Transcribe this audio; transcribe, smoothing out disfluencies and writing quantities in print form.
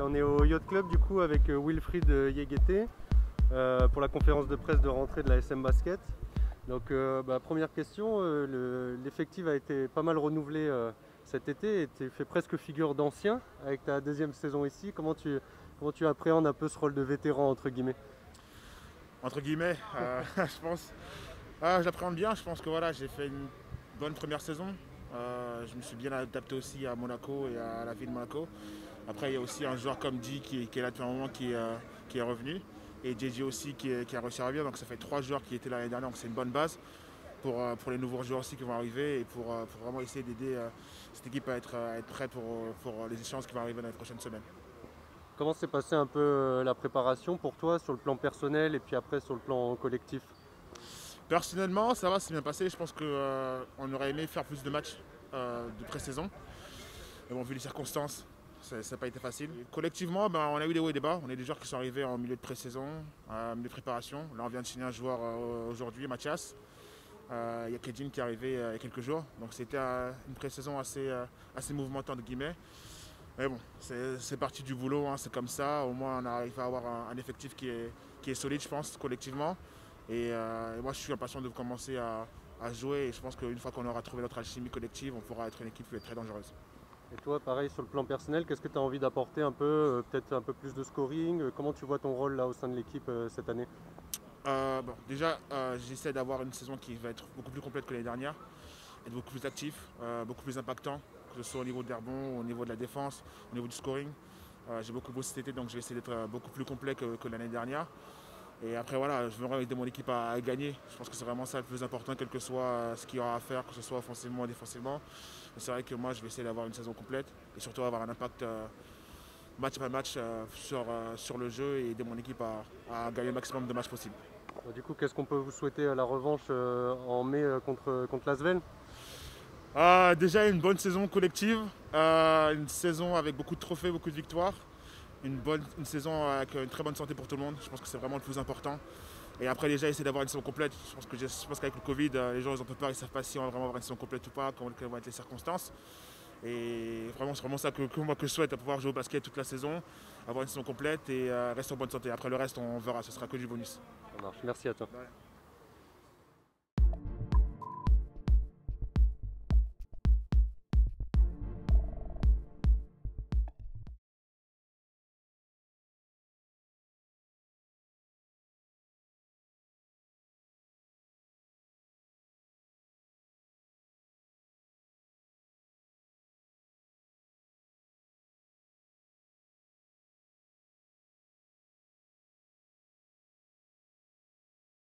On est au Yacht Club du coup avec Wilfried Yeguete pour la conférence de presse de rentrée de la SM Basket. Donc première question, l'effectif a été pas mal renouvelé cet été et tu fais presque figure d'ancien avec ta deuxième saison ici. Comment tu appréhendes un peu ce rôle de vétéran entre guillemets? Entre guillemets, je pense. Je l'appréhende bien, je pense que voilà, j'ai fait une bonne première saison. Je me suis bien adapté aussi à Monaco et à la ville de Monaco. Après, il y a aussi un joueur comme Di qui est là depuis un moment qui est revenu. Et JJ aussi qui a réussi à revenir. Donc ça fait 3 joueurs qui étaient là l'année dernière. Donc c'est une bonne base pour les nouveaux joueurs aussi qui vont arriver et pour vraiment essayer d'aider cette équipe à être prête pour les échéances qui vont arriver dans les prochaines semaines. Comment s'est passée un peu la préparation pour toi sur le plan personnel et puis après sur le plan collectif? Personnellement, ça va, c'est bien passé. Je pense qu'on aurait aimé faire plus de matchs de pré-saison. Mais bon, vu les circonstances, ça n'a pas été facile. Et collectivement, on a eu des hauts et des bas. On a des joueurs qui sont arrivés en milieu de pré-saison, en milieu de préparation. Là, on vient de signer un joueur aujourd'hui, Mathias. Il y a Kedjin qui est arrivé il y a quelques jours. Donc c'était une pré-saison assez mouvementée, entre guillemets. Mais bon, c'est parti du boulot, hein, c'est comme ça. Au moins, on arrive à avoir un effectif qui est solide, je pense, collectivement. Et moi, je suis impatient de commencer à jouer. Et je pense qu'une fois qu'on aura trouvé notre alchimie collective, on pourra être une équipe qui va être très dangereuse. Et toi, pareil sur le plan personnel, qu'est-ce que tu as envie d'apporter un peu, peut-être un peu plus de scoring? Comment tu vois ton rôle là au sein de l'équipe cette année? Déjà, j'essaie d'avoir une saison qui va être beaucoup plus complète que l'année dernière, être beaucoup plus actif, beaucoup plus impactant, que ce soit au niveau des rebonds, au niveau de la défense, au niveau du scoring. J'ai beaucoup bossé cet été, donc je vais essayer d'être beaucoup plus complet que l'année dernière. Et après, voilà, je veux aider mon équipe à gagner. Je pense que c'est vraiment ça le plus important, quel que soit ce qu'il y aura à faire, que ce soit offensivement ou défensivement. Mais c'est vrai que moi, je vais essayer d'avoir une saison complète et surtout avoir un impact match après match sur le jeu et aider mon équipe à gagner le maximum de matchs possibles. Du coup, qu'est-ce qu'on peut vous souhaiter à la revanche en mai contre l'Asvel? Déjà une bonne saison collective, une saison avec beaucoup de trophées, beaucoup de victoires, une saison avec une très bonne santé pour tout le monde. Je pense que c'est vraiment le plus important. Et après déjà essayer d'avoir une saison complète. Je pense qu'avec le Covid, les gens ils ont un peu peur, ils ne savent pas si on va vraiment avoir une saison complète ou pas, quelles vont être les circonstances. Et vraiment c'est vraiment ça que je souhaite, à pouvoir jouer au basket toute la saison, avoir une saison complète et rester en bonne santé. Après le reste on verra, ce sera que du bonus. Ça marche, merci à toi. Ouais.